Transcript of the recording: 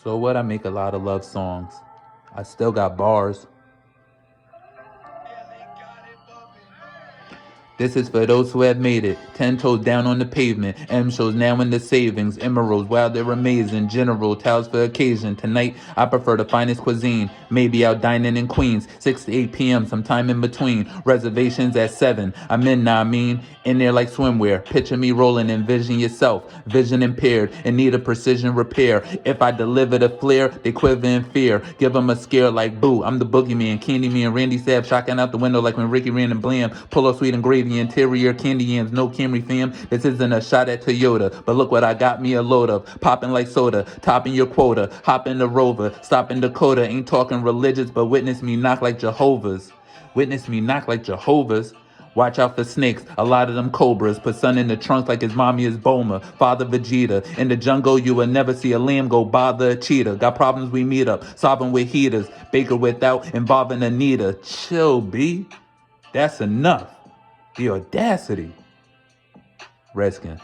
So what? I make a lot of love songs. I still got bars. This is for those who have made it. 10 toes down on the pavement. M shows now in the savings. Emeralds, wow, they're amazing. General, towels for occasion. Tonight, I prefer the finest cuisine. Maybe out dining in Queens. 6 to 8 p.m., sometime in between. Reservations at 7. I'm in now, I mean. In there like swimwear. Picture me rolling, envision yourself. Vision impaired, in need of precision repair. If I deliver the flare, they quiver in fear. Give them a scare like boo. I'm the boogeyman. Candy me and Randy Sav shocking out the window like when Ricky ran and Blam. Pull up sweet and gravy, interior candy yams. No Camry fam. This isn't a shot at Toyota. But look what I got me a load of. Popping like soda. Topping your quota. Hopping the Rover. Stopping Dakota. Ain't talking religious, but witness me knock like Jehovah's. Witness me knock like Jehovah's. Watch out for snakes, a lot of them cobras. Put son in the trunk like his mommy is Boma. Father Vegeta. In the jungle, you will never see a lamb go bother a cheetah. Got problems, we meet up. Solving with heaters. Baker without involving Anita. Chill, B. That's enough. The audacity. Redskin.